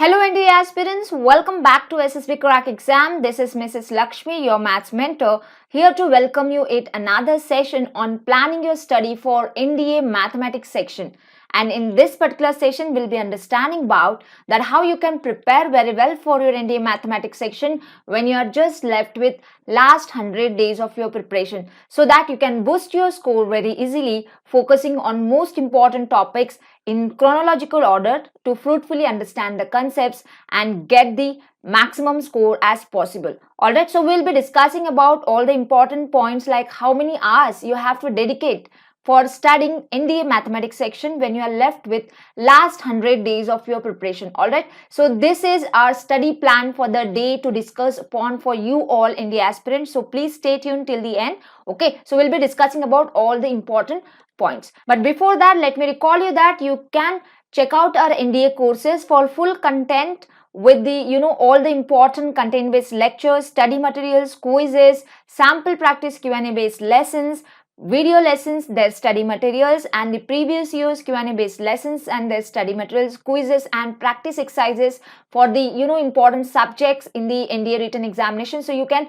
Hello NDA aspirants, welcome back to SSB Crack Exam. This is Mrs. Lakshmi, your maths mentor, here to welcome you at another session on planning your study for NDA Mathematics section. And in this particular session, we'll be understanding about that how you can prepare very well for your NDA Mathematics section when you are just left with last 100 days of your preparation, so that you can boost your score very easily, focusing on most important topics in chronological order to fruitfully understand the concepts and get the maximum score as possible. Alright, so we'll be discussing about all the important points like how many hours you have to dedicate for studying NDA Mathematics section when you are left with last 100 days of your preparation. Alright, so this is our study plan for the day to discuss upon for you all NDA aspirants. So please stay tuned till the end. Okay, so we'll be discussing about all the important points. But before that, let me recall you that you can check out our NDA courses for full content with the all the important content based lectures, study materials, quizzes, sample practice Q&A based lessons, video lessons, their study materials, and the previous year's Q&A based lessons and their study materials, quizzes and practice exercises for the important subjects in the NDA written examination. So you can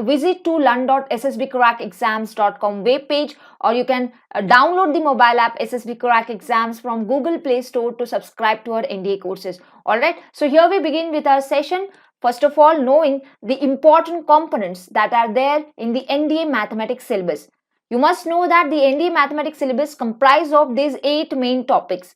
visit to learn.ssbcrackexams.com webpage, or you can download the mobile app SSB Crack Exams from Google Play Store to subscribe to our NDA courses. Alright, so here we begin with our session. First of all, knowing the important components that are there in the NDA Mathematics syllabus. You must know that the NDA Mathematics syllabus comprises of these 8 main topics,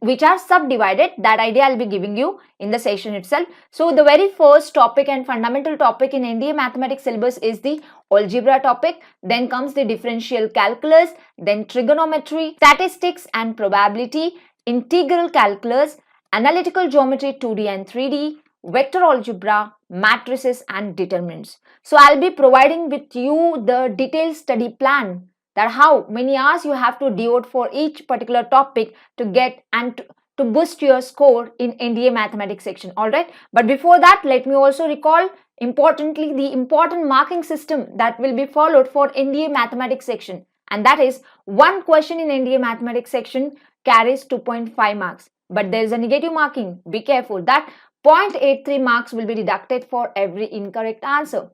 which are subdivided. That idea I'll be giving you in the session itself. So the very first topic and fundamental topic in NDA Mathematics syllabus is the Algebra topic. Then comes the Differential Calculus, then Trigonometry, Statistics and Probability, Integral Calculus, Analytical Geometry 2D and 3D, Vector Algebra, Matrices and Determinants. So I'll be providing with you the detailed study plan, that how many hours you have to devote for each particular topic to get and to boost your score in NDA Mathematics section. Alright, but before that, let me also recall importantly the important marking system that will be followed for NDA Mathematics section, and that is one question in NDA Mathematics section carries 2.5 marks, but there is a negative marking. Be careful that 0.83 marks will be deducted for every incorrect answer.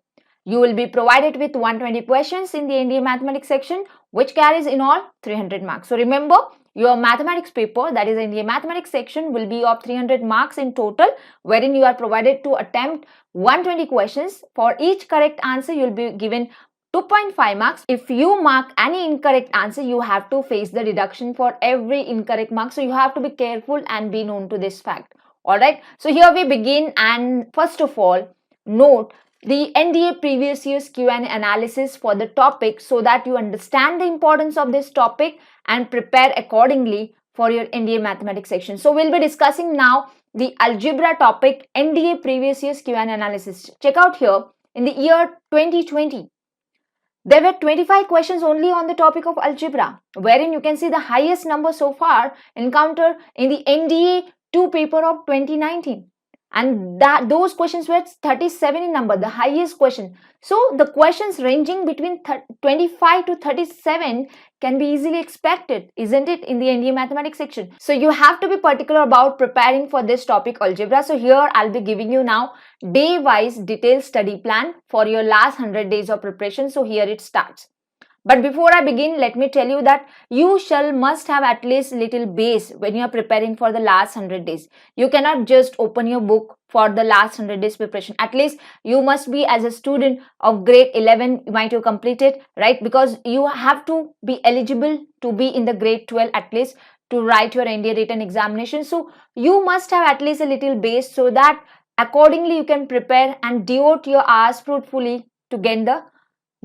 You will be provided with 120 questions in the NDA Mathematics section, which carries in all 300 marks. So remember, your mathematics paper, that is NDA Mathematics section, will be of 300 marks in total, wherein you are provided to attempt 120 questions. For each correct answer, you will be given 2.5 marks. If you mark any incorrect answer, you have to face the deduction for every incorrect mark. So you have to be careful and be known to this fact. Alright, so here we begin, and first of all, note the NDA previous year's Q&A analysis for the topic so that you understand the importance of this topic and prepare accordingly for your NDA Mathematics section. So we'll be discussing now the Algebra topic, NDA previous year's Q&A analysis. Check out here, in the year 2020, there were 25 questions only on the topic of Algebra, wherein you can see the highest number so far encountered in the NDA 2 paper of 2019, and those questions were 37 in number, the highest question. So the questions ranging between 25 to 37 can be easily expected, isn't it, in the NDA Mathematics section. So you have to be particular about preparing for this topic Algebra. So here I'll be giving you now day-wise detailed study plan for your last 100 days of preparation. So here it starts. But before I begin, let me tell you that you must have at least little base when you are preparing for the last 100 days. You cannot just open your book for the last 100 days preparation. At least you must be, as a student of grade 11, you might have completed, right? Because you have to be eligible to be in the grade 12 at least to write your NDA written examination. So you must have at least a little base, so that accordingly you can prepare and devote your hours fruitfully to get the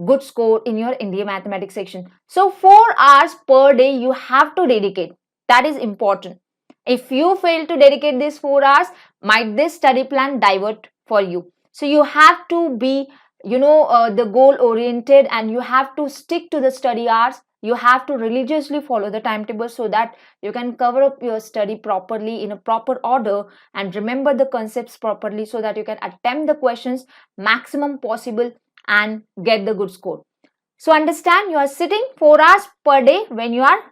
good score in your NDA Mathematics section. So 4 hours per day you have to dedicate. That is important. If you fail to dedicate these 4 hours, might this study plan divert for you. So you have to be the goal oriented, and you have to stick to the study hours. You have to religiously follow the timetable so that you can cover up your study properly in a proper order and remember the concepts properly, so that you can attempt the questions maximum possible and get the good score. So understand, you are sitting 4 hours per day when you are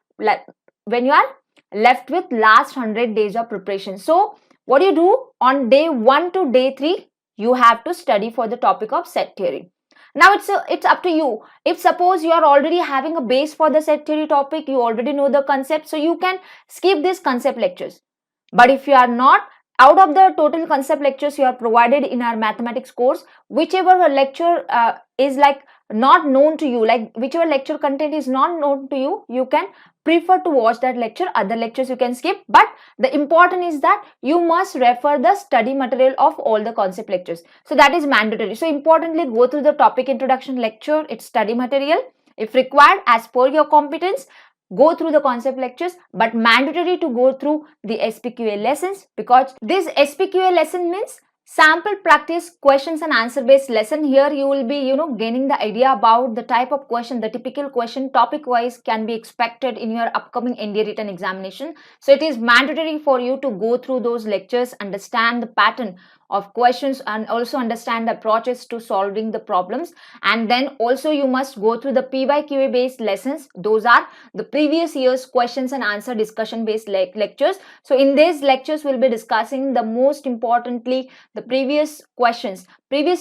left with last 100 days of preparation. So What you do on day 1 to day 3, you have to study for the topic of set theory. Now it's up to you. If suppose you are already having a base for the set theory topic, you already know the concept, so you can skip these concept lectures. But if you are not, out of the total concept lectures you are provided in our mathematics course, whichever lecture is like not known to you, like whichever lecture content is not known to you, you can prefer to watch that lecture. Other lectures you can skip, but the important is that you must refer the study material of all the concept lectures. So that is mandatory. So importantly, go through the topic introduction lecture, its study material. If required, as per your competence, go through the concept lectures, but mandatory to go through the SPQA lessons, because this SPQA lesson means sample practice questions and answer based lesson. Here you will be gaining the idea about the type of question, the typical question topic wise can be expected in your upcoming NDA written examination. So it is mandatory for you to go through those lectures, understand the pattern of questions, and also understand the approaches to solving the problems. And then also you must go through the PYQA based lessons. Those are the previous year's questions and answer discussion based lectures. So in these lectures we'll be discussing the most importantly the previous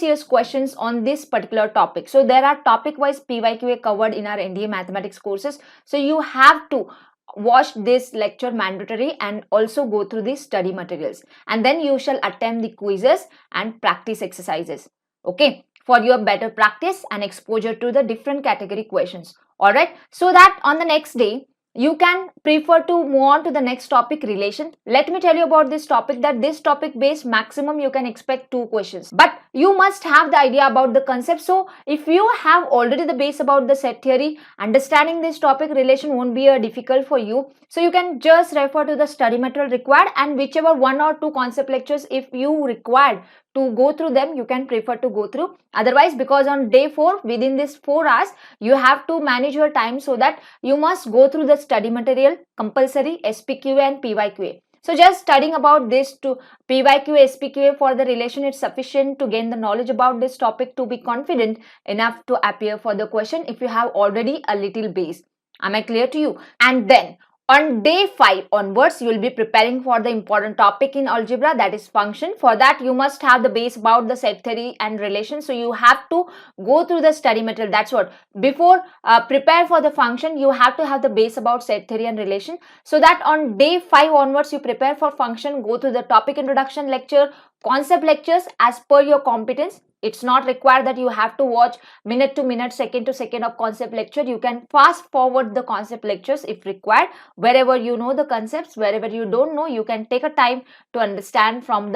year's questions on this particular topic. So there are topic wise PYQA covered in our NDA mathematics courses. So you have to watch this lecture mandatory and also go through the study materials, and then you shall attempt the quizzes and practice exercises, okay, for your better practice and exposure to the different category questions. All right, so that on the next day you can prefer to move on to the next topic, relation. Let me tell you about this topic, that this topic based maximum you can expect 2 questions, but you must have the idea about the concept. So if you have already the base about the set theory, understanding this topic relation won't be difficult for you. So you can just refer to the study material required, and whichever 1 or 2 concept lectures if you required to go through them, you can prefer to go through. Otherwise, because on day 4, within this 4 hours, you have to manage your time, so that you must go through the study material, compulsory SPQA and PYQA. So just studying about this to PYQA, SPQA for the relation is sufficient to gain the knowledge about this topic, to be confident enough to appear for the question if you have already a little base. Am I clear to you? And then on day 5 onwards, you will be preparing for the important topic in algebra, that is function. For that, you must have the base about the set theory and relation. So you have to go through the study material. That's what. Before prepare for the function, you have to have the base about set theory and relation. So that on day 5 onwards, you prepare for function, go through the topic introduction lecture, concept lectures as per your competence. It's not required that you have to watch minute to minute, second to second of concept lecture. You can fast forward the concept lectures if required. Wherever you know the concepts, wherever you don't know, you can take a time to understand from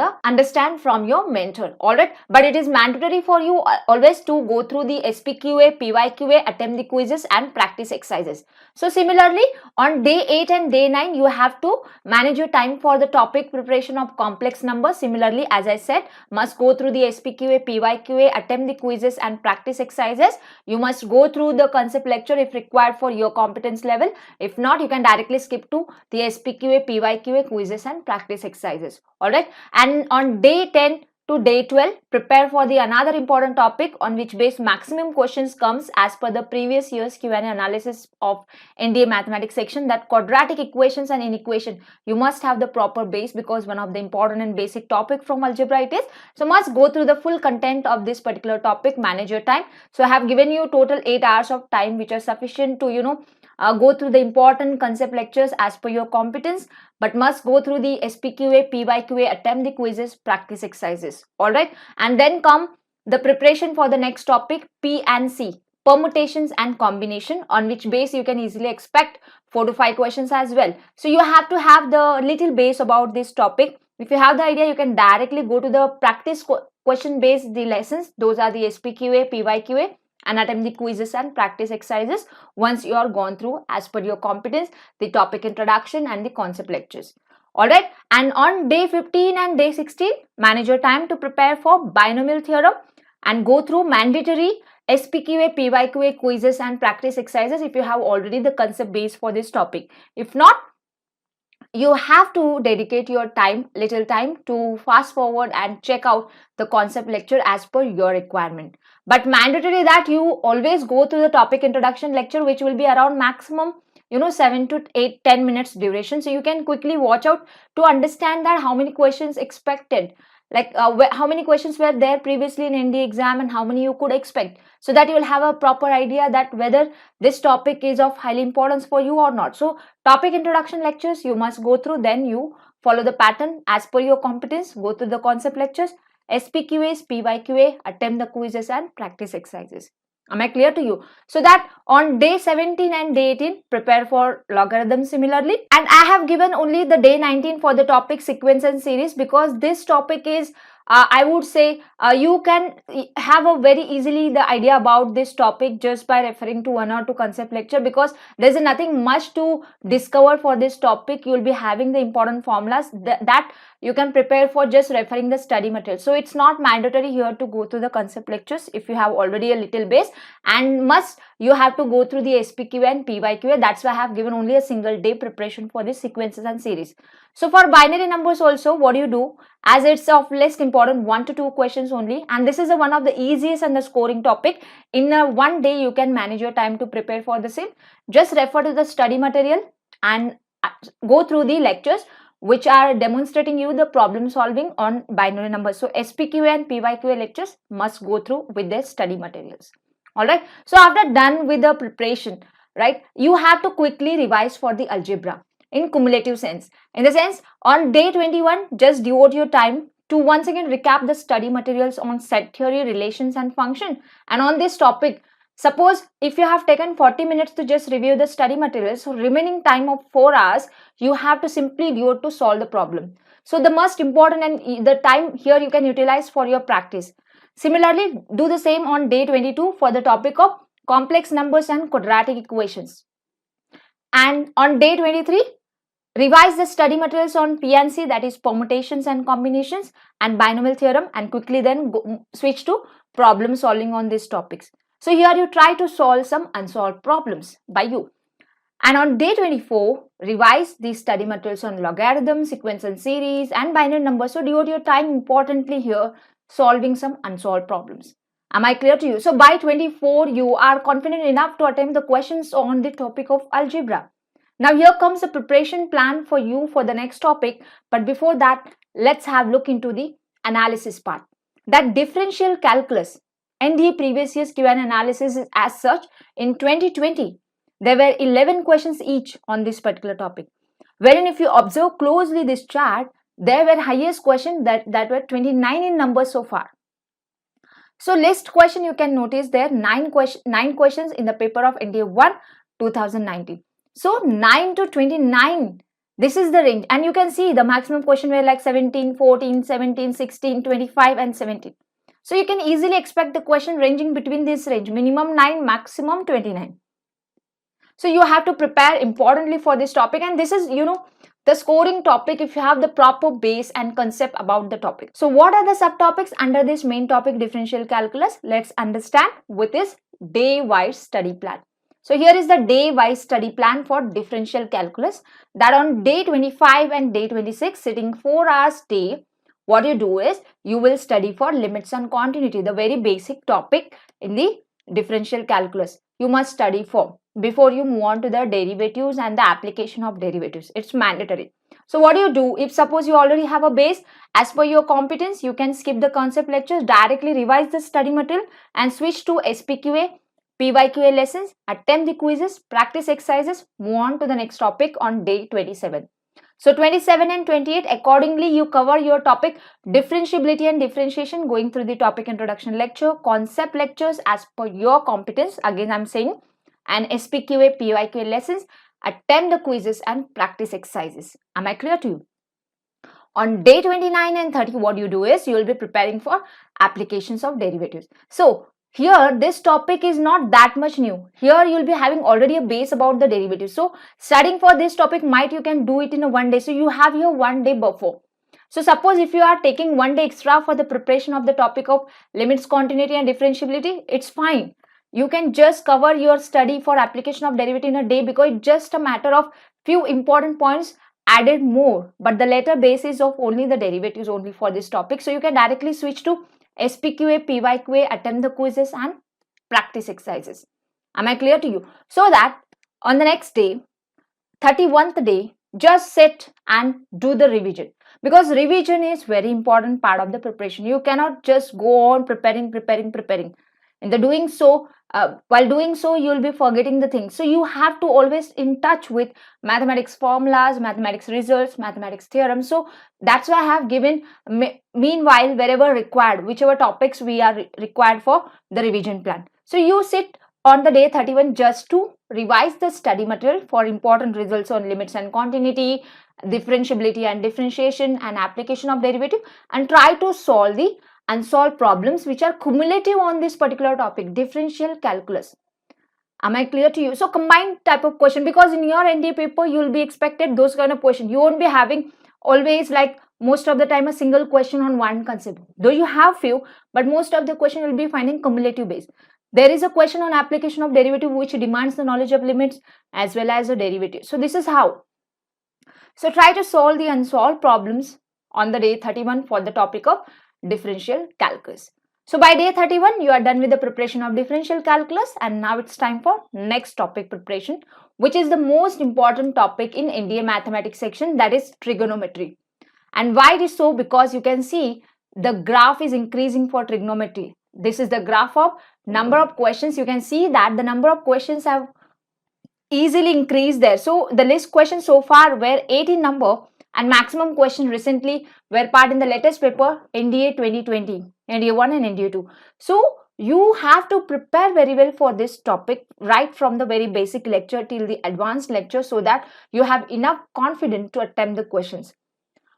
your mentor. Alright, but it is mandatory for you always to go through the SPQA, PYQA, attempt the quizzes and practice exercises. So similarly, on day 8 and day 9, you have to manage your time for the topic preparation of complex numbers. Similarly, as I said, must go through the SPQA, PYQA, attempt the quizzes and practice exercises. You must go through the concept lecture if required for your competence level. If not, you can directly skip to the SPQA, PYQA, quizzes and practice exercises. Alright, and on day 10 to day 12, prepare for the another important topic on which base maximum questions comes as per the previous year's Q&A analysis of NDA Mathematics section, that quadratic equations and inequation. You must have the proper base, because one of the important and basic topic from algebra it is. So must go through the full content of this particular topic, manage your time. So I have given you total 8 hours of time which are sufficient to go through the important concept lectures as per your competence, but must go through the SPQA, PYQA, attempt the quizzes, practice exercises. Alright, and then come the preparation for the next topic, P and C, permutations and combination, on which base you can easily expect 4 to 5 questions as well. So you have to have the little base about this topic. If you have the idea, you can directly go to the practice question based the lessons. Those are the SPQA, PYQA, and attempt the quizzes and practice exercises once you are gone through as per your competence the topic introduction and the concept lectures. Alright, and on day 15 and day 16, manage your time to prepare for binomial theorem and go through mandatory SPQA, PYQA, quizzes and practice exercises if you have already the concept base for this topic. If not, you have to dedicate your little time to fast forward and check out the concept lecture as per your requirement. But mandatory that you always go through the topic introduction lecture, which will be around maximum 7 to 8, 10 minutes duration. So you can quickly watch out to understand that how many questions expected, like how many questions were there previously in NDA exam and how many you could expect, so that you will have a proper idea that whether this topic is of highly importance for you or not. So topic introduction lectures you must go through, then you follow the pattern as per your competence, go through the concept lectures, SPQAs, PYQA, attempt the quizzes and practice exercises. Am I clear to you? So that on day 17 and day 18, prepare for logarithms similarly. And I have given only the day 19 for the topic sequence and series, because this topic is, I would say, you can have a very easily the idea about this topic just by referring to one or two concept lecture, because there is nothing much to discover for this topic. You will be having the important formulas that you can prepare for just referring the study material. So it's not mandatory here to go through the concept lectures if you have already a little base, and must you have to go through the SPQ and PYQ. That's why I have given only a single day preparation for these sequences and series. So for binary numbers also, what do you do? As it's of less important, 1 to 2 questions only, and this is one of the easiest and the scoring topic. In one day you can manage your time to prepare for the same. Just refer to the study material and go through the lectures which are demonstrating you the problem solving on binary numbers. So SPQ and PYQ lectures must go through with their study materials. Alright, so after done with the preparation, right, you have to quickly revise for the algebra in cumulative sense. In the sense, on day 21, just devote your time to once again recap the study materials on set theory, relations and function. And on this topic, suppose if you have taken 40 minutes to just review the study materials, so remaining time of 4 hours, you have to simply devote to solve the problem. So the most important and the time here you can utilize for your practice. Similarly, do the same on day 22 for the topic of complex numbers and quadratic equations. And on day 23, revise the study materials on PNC, that is permutations and combinations and binomial theorem, and quickly then switch to problem solving on these topics. So here you try to solve some unsolved problems by you. And on day 24, revise the study materials on logarithm, sequence and series and binary numbers. So devote your time importantly here solving some unsolved problems. Am I clear to you? So by 24, you are confident enough to attempt the questions on the topic of algebra. Now here comes the preparation plan for you for the next topic. But before that, let's have a look into the analysis part. That differential calculus, NDA previous year's Q&A analysis is as such. In 2020, there were 11 questions each on this particular topic. Wherein if you observe closely this chart, there were highest questions that were 29 in number so far. So list question you can notice there, 9 questions in the paper of NDA 1 2019. So 9 to 29, this is the range, and you can see the maximum question were like 17, 14, 17, 16, 25 and 17. So you can easily expect the question ranging between this range, minimum 9, maximum 29. So you have to prepare importantly for this topic, and this is, the scoring topic if you have the proper base and concept about the topic. So what are the subtopics under this main topic, differential calculus? Let's understand with this day-wise study plan. So here is the day-wise study plan for differential calculus, that on day 25 and day 26, sitting 4 hours day, what you do is you will study for limits and continuity, the very basic topic in the differential calculus. You must study for before you move on to the derivatives and the application of derivatives. It's mandatory. So what do you do? If suppose you already have a base, as per your competence, you can skip the concept lectures, directly revise the study material and switch to SPQA, PYQA lessons, attempt the quizzes, practice exercises, move on to the next topic on day 27. So 27 and 28, accordingly you cover your topic differentiability and differentiation, going through the topic introduction lecture, concept lectures as per your competence, again I'm saying, and SPQA, PYQA lessons, attempt the quizzes and practice exercises. Am I clear to you? On day 29 and 30, what you do is you will be preparing for applications of derivatives. So here this topic is not that much new. Here you will be having already a base about the derivatives. So studying for this topic might you can do it in a one day. So you have here 1 day buffer. So suppose if you are taking 1 day extra for the preparation of the topic of limits, continuity and differentiability, it's fine. You can just cover your study for application of derivative in a day, because it's just a matter of few important points added more, but the later base is of only the derivatives only for this topic. So you can directly switch to SPQA, PYQA, attempt the quizzes and practice exercises. Am I clear to you? So that on the next day, 31st day, just sit and do the revision, because revision is very important part of the preparation. You cannot just go on preparing. In the doing so, while doing so, you will be forgetting the things. So you have to always in touch with mathematics formulas, mathematics results, mathematics theorems. So that's why I have given meanwhile wherever required, whichever topics we are required for the revision plan. So you sit on the day 31 just to revise the study material for important results on limits and continuity, differentiability and differentiation, and application of derivative, and try to solve the unsolved problems which are cumulative on this particular topic, differential calculus. Am I clear to you? So combined type of question, because in your NDA paper you will be expected those kind of question. You won't be having always like most of the time a single question on one concept, though you have few, but most of the question will be finding cumulative base. There is a question on application of derivative which demands the knowledge of limits as well as the derivative. So this is how. So try to solve the unsolved problems on the day 31 for the topic of differential calculus. So by day 31, you are done with the preparation of differential calculus, and now it's time for next topic preparation, which is the most important topic in NDA Mathematics section, that is trigonometry. And why it is so? Because you can see the graph is increasing for trigonometry. This is the graph of number of questions. You can see that the number of questions have easily increased there. So the list questions so far were 18 number, and maximum question recently were part in the latest paper NDA 2020, NDA 1 and NDA 2. So you have to prepare very well for this topic right from the very basic lecture till the advanced lecture, so that you have enough confidence to attempt the questions.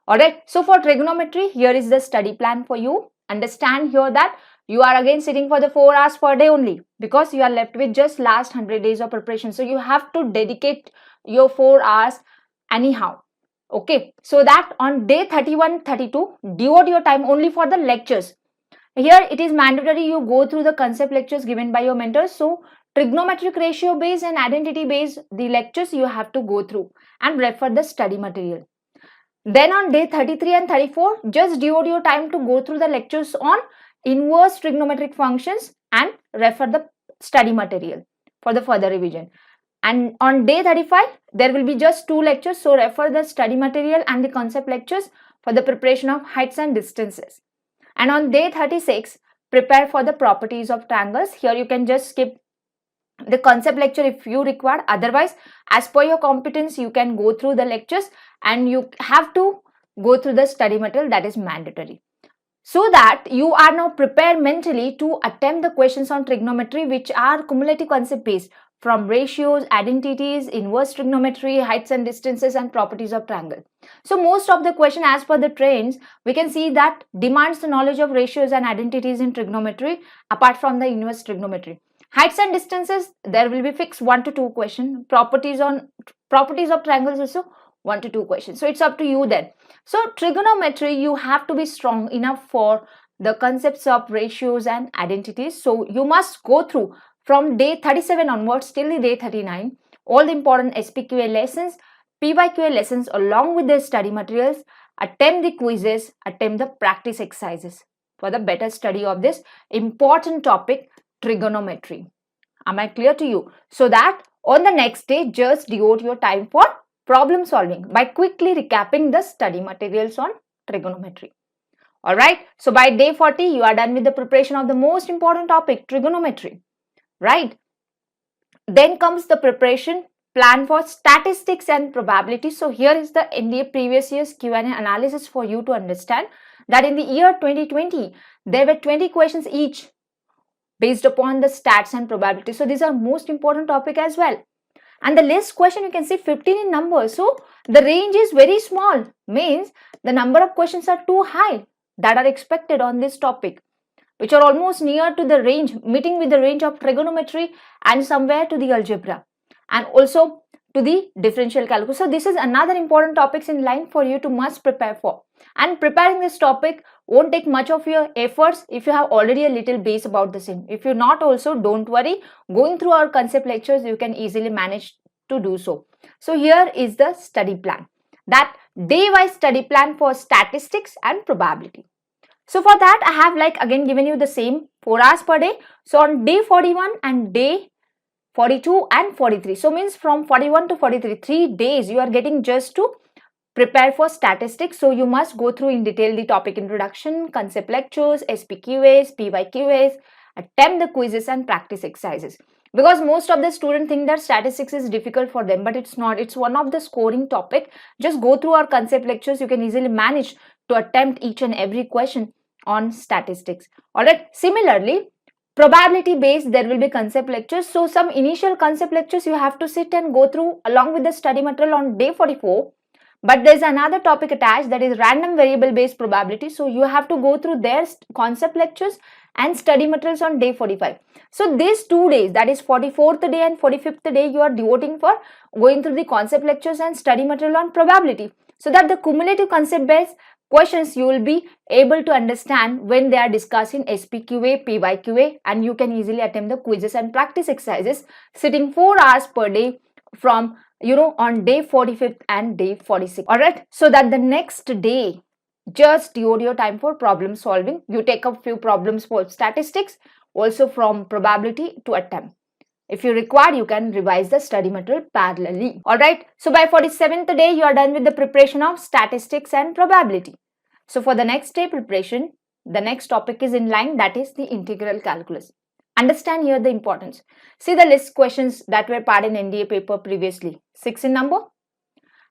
Alright, so for trigonometry, here is the study plan for you. Understand here that you are again sitting for the 4 hours per day only, because you are left with just last 100 days of preparation. So you have to dedicate your 4 hours anyhow. Okay, so that on day 31, 32, devote your time only for the lectures. Here it is mandatory you go through the concept lectures given by your mentors. So trigonometric ratio based and identity based, the lectures you have to go through and refer the study material. Then on day 33 and 34, just devote your time to go through the lectures on inverse trigonometric functions and refer the study material for the further revision. And on day 35, there will be just 2 lectures, so refer the study material and the concept lectures for the preparation of heights and distances. And on day 36, prepare for the properties of triangles. Here you can just skip the concept lecture if you require. Otherwise, as per your competence, you can go through the lectures, and you have to go through the study material, that is mandatory. So that you are now prepared mentally to attempt the questions on trigonometry which are cumulative concept based, from ratios, identities, inverse trigonometry, heights and distances, and properties of triangle. So most of the question as per the trends, we can see that demands the knowledge of ratios and identities in trigonometry apart from the inverse trigonometry. Heights and distances, there will be fixed 1 to 2 questions. Properties of triangles also 1 to 2 questions. So it's up to you then. So trigonometry, you have to be strong enough for the concepts of ratios and identities. So you must go through from day 37 onwards till the day 39 all the important SPQA lessons, PYQA lessons along with the study materials. Attempt the quizzes, attempt the practice exercises for the better study of this important topic, trigonometry. Am I clear to you? So that on the next day, just devote your time for problem solving by quickly recapping the study materials on trigonometry. Alright, so by day 40, you are done with the preparation of the most important topic, trigonometry. Right? Then comes the preparation plan for statistics and probability. So here is the NDA previous year's Q&A analysis for you to understand that in the year 2020, there were 20 questions each based upon the stats and probability. So these are most important topic as well. And the list question, you can see 15 in number. So the range is very small, means the number of questions are too high that are expected on this topic, which are almost near to the range, meeting with the range of trigonometry and somewhere to the algebra and also to the differential calculus. So this is another important topics in line for you to must prepare for. And preparing this topic won't take much of your efforts if you have already a little base about the same. If you're not also, don't worry. Going through our concept lectures, you can easily manage to do so. So here is the study plan. That day-wise study plan for statistics and probability. So for that, I have again given you the same 4 hours per day. So on day 41 and day 42 and 43. So means from 41 to 43, 3 days you are getting just to prepare for statistics. So you must go through in detail the topic introduction, concept lectures, SPQAs, PYQAs, attempt the quizzes and practice exercises. Because most of the students think that statistics is difficult for them, but it's not. It's one of the scoring topic. Just go through our concept lectures. You can easily manage to attempt each and every question on statistics. Alright. Similarly, probability based, there will be concept lectures. So some initial concept lectures you have to sit and go through along with the study material on day 44. But there is another topic attached, that is random variable based probability. So you have to go through their concept lectures and study materials on day 45. So these 2 days, that is 44th day and 45th day, you are devoting for going through the concept lectures and study material on probability, so that the cumulative concept based questions you will be able to understand when they are discussing SPQA, PYQA, and you can easily attempt the quizzes and practice exercises sitting 4 hours per day from on day 45th and day 46. Alright, so that the next day just devote your time for problem solving. You take up few problems for statistics, also from probability to attempt. If you require, you can revise the study material parallelly. Alright, so by 47th day you are done with the preparation of statistics and probability. So for the next day preparation, the next topic is in line, that is the integral calculus. Understand here the importance. See the list questions that were part in NDA paper previously, 6 in number,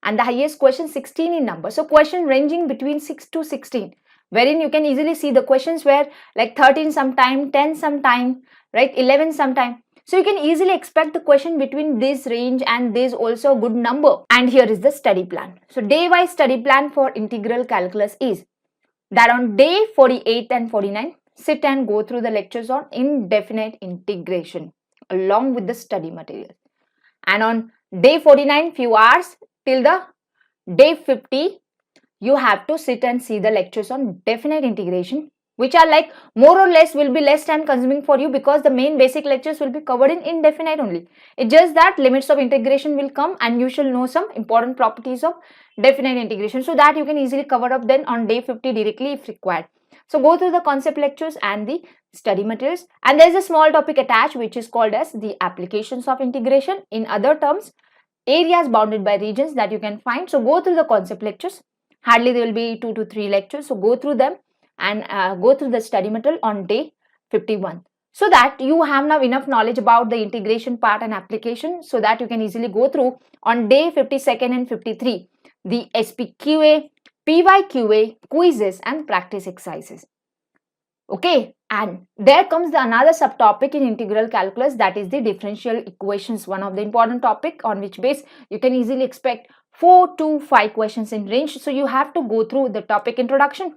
and the highest question 16 in number. So question ranging between 6 to 16, wherein you can easily see the questions were like 13 sometime, 10 sometime, right, 11 sometime. So you can easily expect the question between this range and this also a good number. And here is the study plan. So day wise study plan for integral calculus is that on day 48 and 49, sit and go through the lectures on indefinite integration along with the study material. And on day 49, few hours till the day 50, you have to sit and see the lectures on definite integration, which are like more or less will be less time consuming for you, because the main basic lectures will be covered in indefinite only. It's just that limits of integration will come and you shall know some important properties of definite integration, so that you can easily cover up then on day 50 directly if required. So go through the concept lectures and the study materials, and there is a small topic attached which is called as the applications of integration. In other terms, areas bounded by regions that you can find. So go through the concept lectures. Hardly there will be 2 to 3 lectures. So go through them and go through the study material on day 51. So that you have now enough knowledge about the integration part and application, so that you can easily go through on day 52nd and 53 the SPQA, PYQA, quizzes and practice exercises. Okay, and there comes another subtopic in integral calculus, that is the differential equations, one of the important topic on which base you can easily expect 4 to 5 questions in range. So you have to go through the topic introduction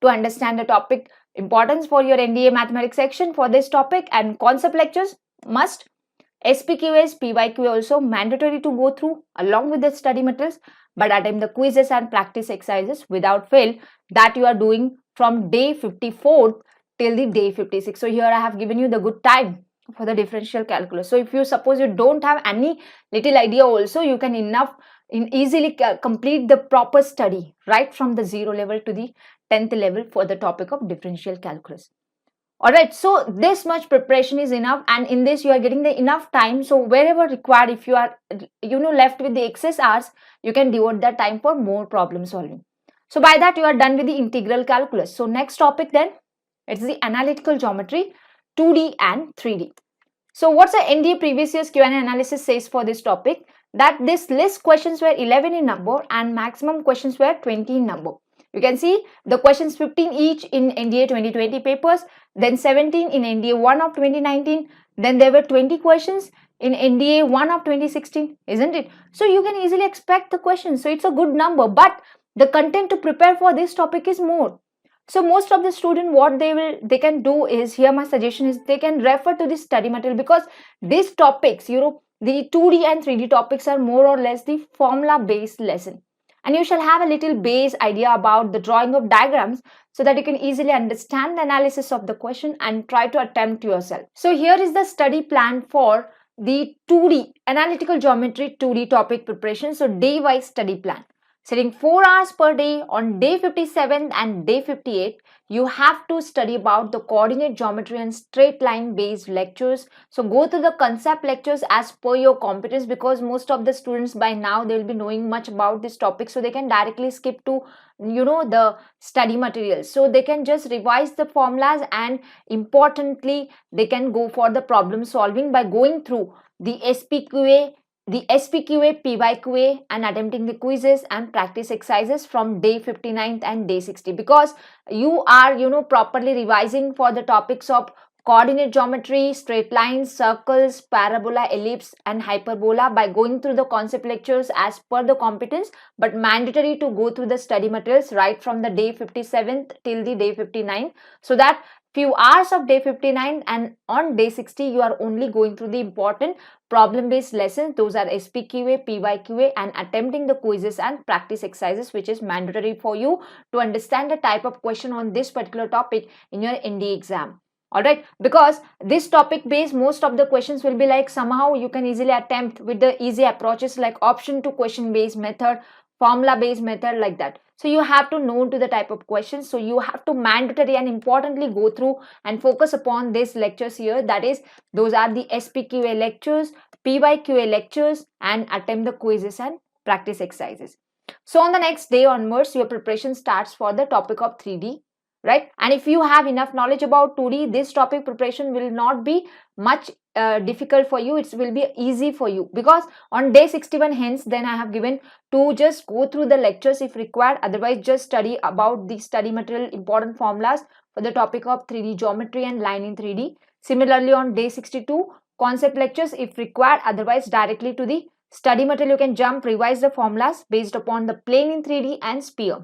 to understand the topic importance for your NDA Mathematics section for this topic, and concept lectures must. SPQAs, PYQA also mandatory to go through along with the study materials, but attempt the quizzes and practice exercises without fail, that you are doing from day 54 till the day 56. So here I have given you the good time for the differential calculus. So if you suppose you don't have any little idea also, you can easily complete the proper study right from the 0 level to the 10th level for the topic of differential calculus. Alright, so this much preparation is enough, and in this you are getting the enough time. So wherever required, if you are left with the excess hours, you can devote that time for more problem solving. So by that you are done with the integral calculus. So next topic then, it's the analytical geometry, 2D and 3D. So what's the NDA previous year's Q&A analysis says for this topic? That this list questions were 11 in number and maximum questions were 20 in number. You can see the questions 15 each in NDA 2020 papers, then 17 in NDA 1 of 2019, then there were 20 questions in NDA 1 of 2016, isn't it? So you can easily expect the questions. So it's a good number, but the content to prepare for this topic is more. So most of the student, what they can do is, here my suggestion is, they can refer to this study material, because these topics, the 2D and 3D topics are more or less the formula based lesson. And you shall have a little base idea about the drawing of diagrams, so that you can easily understand the analysis of the question and try to attempt yourself. So here is the study plan for the 2D analytical geometry 2D topic preparation. So day wise study plan. Sitting 4 hours per day on day 57 and day 58, you have to study about the coordinate geometry and straight line based lectures. So go through the concept lectures as per your competence, because most of the students by now they will be knowing much about this topic, so they can directly skip to the study materials. So they can just revise the formulas, and importantly they can go for the problem solving by going through the SPQA, PYQA, and attempting the quizzes and practice exercises from day 59th and day 60, because you are properly revising for the topics of coordinate geometry, straight lines, circles, parabola, ellipse, and hyperbola by going through the concept lectures as per the competence, but mandatory to go through the study materials right from the day 57th till the day 59, so that few hours of day 59 and on day 60 you are only going through the important problem based lessons. Those are SPQA, PYQA, and attempting the quizzes and practice exercises, which is mandatory for you to understand the type of question on this particular topic in your NDA exam. Alright, because this topic based, most of the questions will be like somehow you can easily attempt with the easy approaches like option to question based method, formula based method, like that. So you have to know to the type of questions. So you have to mandatory and importantly go through and focus upon these lectures here. That is, those are the SPQA lectures, PYQA lectures, and attempt the quizzes and practice exercises. So on the next day onwards, your preparation starts for the topic of 3D, right? And if you have enough knowledge about 2D, this topic preparation will not be much difficult for you. It will be easy for you, because on day 61, hence then I have given to just go through the lectures if required, otherwise just study about the study material important formulas for the topic of 3D geometry and line in 3D. Similarly on day 62, concept lectures if required, otherwise directly to the study material you can jump, revise the formulas based upon the plane in 3D and sphere.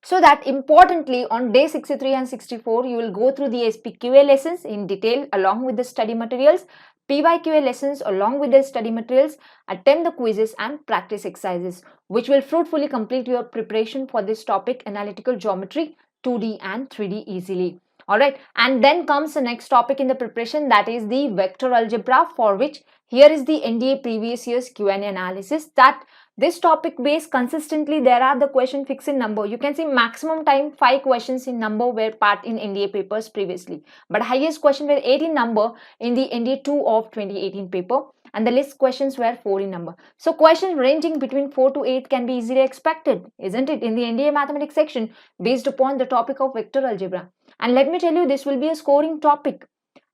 So that importantly on day 63 and 64 you will go through the SPQA lessons in detail along with the study materials, PYQA lessons along with the study materials, attempt the quizzes and practice exercises, which will fruitfully complete your preparation for this topic, analytical geometry, 2D and 3D easily. Alright, and then comes the next topic in the preparation, that is the vector algebra, for which here is the NDA previous year's Q&A analysis. That this topic based consistently there are the question fixed in number. You can see maximum time 5 questions in number were part in NDA papers previously, but highest question were 8 in number in the NDA 2 of 2018 paper, and the list questions were 4 in number. So questions ranging between 4 to 8 can be easily expected, isn't it, in the NDA Mathematics section based upon the topic of vector algebra. And let me tell you, this will be a scoring topic,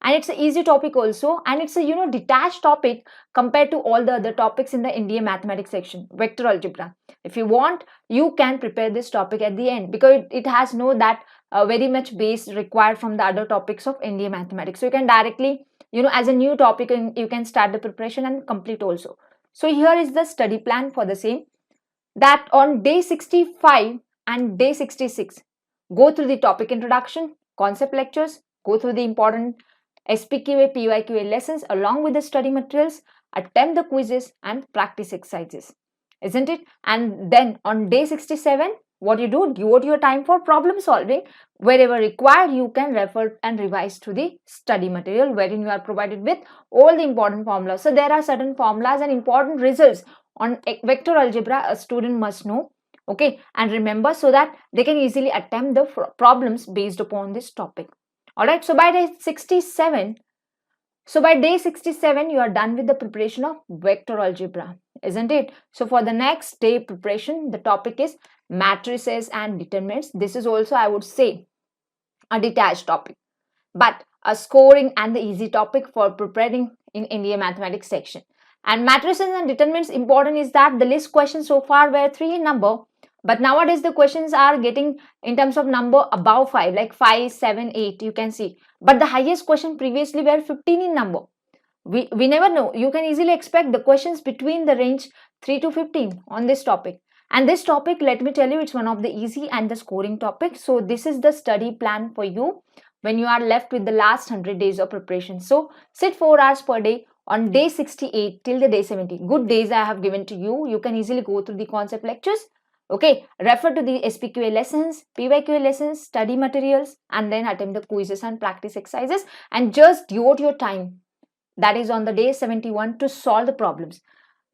and it's an easy topic also, and it's a detached topic compared to all the other topics in the NDA Mathematics section, vector algebra. If you want, you can prepare this topic at the end, because it has no that very much base required from the other topics of NDA Mathematics. So you can directly as a new topic you can start the preparation and complete also. So here is the study plan for the same, that on day 65 and day 66 go through the topic introduction, concept lectures, go through the important SPQA, PYQA lessons along with the study materials, attempt the quizzes and practice exercises, isn't it? And then on day 67, what you do, devote your time for problem solving. Wherever required, you can refer and revise to the study material, wherein you are provided with all the important formulas. So there are certain formulas and important results on vector algebra a student must know, okay, and remember, so that they can easily attempt the problems based upon this topic. Alright, so by day 67, you are done with the preparation of vector algebra, isn't it? So for the next day preparation, the topic is matrices and determinants. This is also, I would say, a detached topic, but a scoring and the easy topic for preparing in NDA Mathematics section. And matrices and determinants, important is that the list questions so far were 3 in number, but nowadays the questions are getting in terms of number above 5, like 5, 7, 8, you can see. But the highest question previously were 15 in number. We never know. You can easily expect the questions between the range 3 to 15 on this topic. And this topic, let me tell you, it's one of the easy and the scoring topic. So this is the study plan for you when you are left with the last 100 days of preparation. So sit 4 hours per day on day 68 till the day 70. Good days I have given to you. You can easily go through the concept lectures. Okay, refer to the SPQA lessons, PYQA lessons, study materials, and then attempt the quizzes and practice exercises, and just devote your time, that is on the day 71, to solve the problems.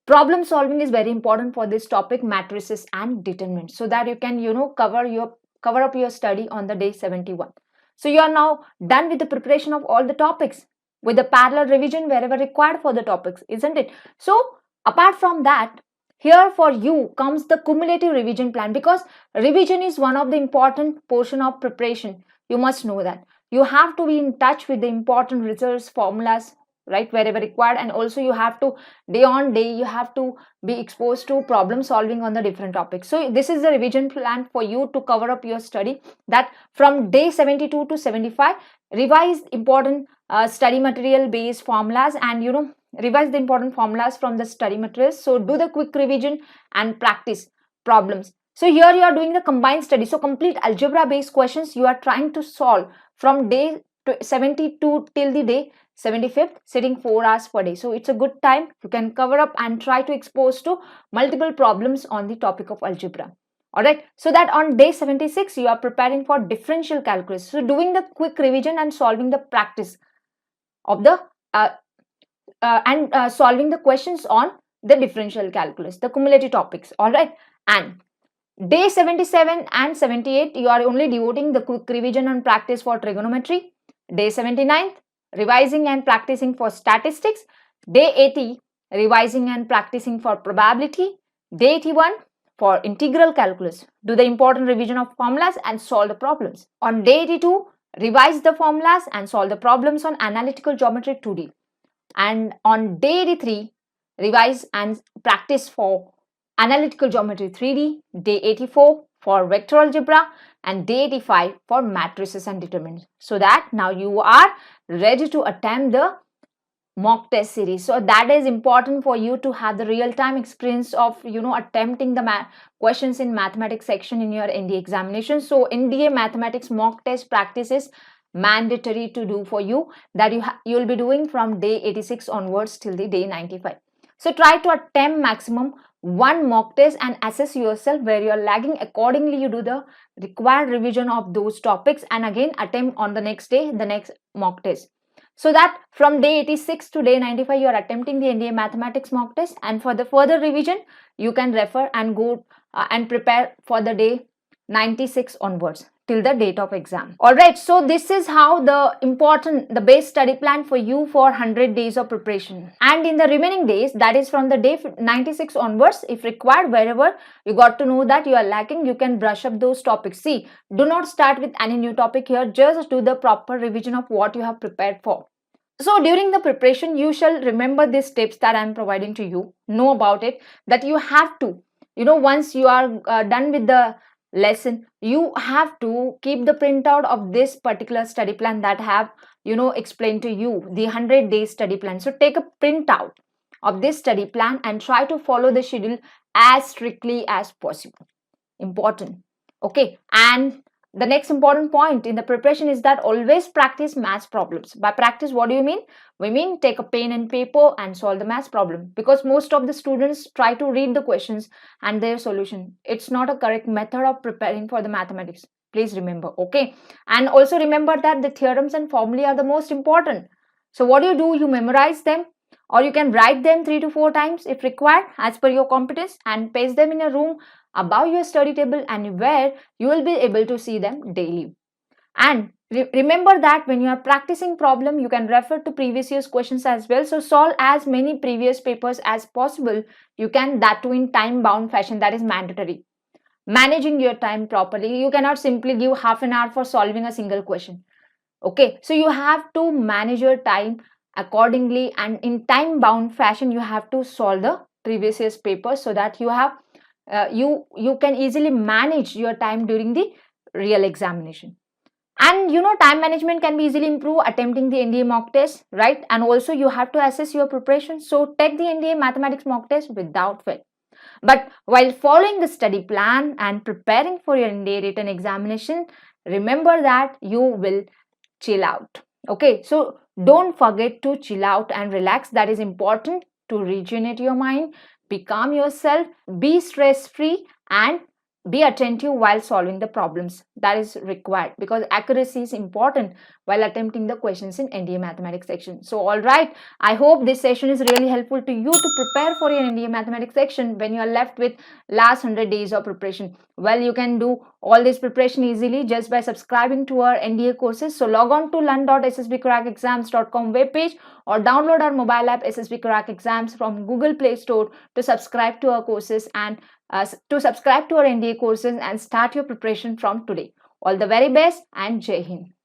Problem solving is very important for this topic, matrices and determinants, so that you can cover up your study on the day 71. So you are now done with the preparation of all the topics with the parallel revision wherever required for the topics, isn't it? So apart from that, here for you comes the cumulative revision plan, because revision is one of the important portion of preparation. You must know that you have to be in touch with the important results, formulas, right, wherever required, and also you have to day on day you have to be exposed to problem solving on the different topics. So this is the revision plan for you to cover up your study, that from day 72 to 75 revise important study material based formulas, and revise the important formulas from the study materials. So do the quick revision and practice problems. So here you are doing the combined study, so complete algebra based questions you are trying to solve from day 72 till the day 75th, sitting 4 hours per day. So it's a good time. You can cover up and try to expose to multiple problems on the topic of algebra. Alright, so that on day 76 you are preparing for differential calculus. So doing the quick revision and solving the practice of the solving the questions on the differential calculus, the cumulative topics. Alright, and day 77 and 78 you are only devoting the quick revision and practice for trigonometry. Day 79th, revising and practicing for statistics. Day 80, revising and practicing for probability. Day 81, for integral calculus. Do the important revision of formulas and solve the problems. On day 82, revise the formulas and solve the problems on analytical geometry 2D. And on day 83, revise and practice for analytical geometry 3D. Day 84, for vector algebra, and day 85 for matrices and determinants. So that now you are ready to attempt the mock test series. So that is important for you to have the real-time experience of attempting the questions in mathematics section in your NDA examination. So NDA Mathematics mock test practice is mandatory to do for you, that you will be doing from day 86 onwards till the day 95. So try to attempt maximum one mock test and assess yourself where you are lagging. Accordingly, you do the required revision of those topics and again attempt on the next day the next mock test. So that from day 86 to day 95 you are attempting the NDA Mathematics mock test, and for the further revision you can refer and go and prepare for the day 96 onwards till the date of exam. Alright, so this is how the base study plan for you for 100 days of preparation. And in the remaining days, that is from the day 96 onwards, if required, wherever you got to know that you are lacking, you can brush up those topics. See, do not start with any new topic here, just do the proper revision of what you have prepared for. So during the preparation, you shall remember these tips that I am providing to you. Know about it, that you have to, once you are done with the lesson, you have to keep the printout of this particular study plan that have explained to you, the 100-day study plan. So take a printout of this study plan and try to follow the schedule as strictly as possible. Important. Okay, and the next important point in the preparation is that always practice maths problems. By practice, what do you mean? We mean take a pen and paper and solve the maths problem, because most of the students try to read the questions and their solution. It's not a correct method of preparing for the mathematics. Please remember, okay? And also remember that the theorems and formulae are the most important. So what do? You memorize them, or you can write them 3 to 4 times if required as per your competence, and paste them in a room above your study table and where you will be able to see them daily. And remember that when you are practicing problem, you can refer to previous year's questions as well. So solve as many previous papers as possible. You can, that too in time bound fashion, that is mandatory. Managing your time properly. You cannot simply give half an hour for solving a single question. Okay, so you have to manage your time accordingly, and in time bound fashion you have to solve the previous year's papers, so that you have you can easily manage your time during the real examination. And time management can be easily improved attempting the NDA mock test, right? And also you have to assess your preparation. So take the NDA Mathematics mock test without fail. But while following the study plan and preparing for your NDA written examination, remember that you will chill out. Okay, so don't forget to chill out and relax. That is important to rejuvenate your mind, be calm yourself, be stress free, and be attentive while solving the problems that is required, because accuracy is important while attempting the questions in NDA Mathematics section. So all right, I hope this session is really helpful to you to prepare for your NDA Mathematics section when you are left with last 100 days of preparation. Well, you can do all this preparation easily just by subscribing to our NDA courses. So log on to learn.ssbcrackexams.com webpage or download our mobile app SSB Crack Exams from Google Play Store to subscribe to our courses and to subscribe to our NDA courses and start your preparation from today. All the very best and Jai Hind.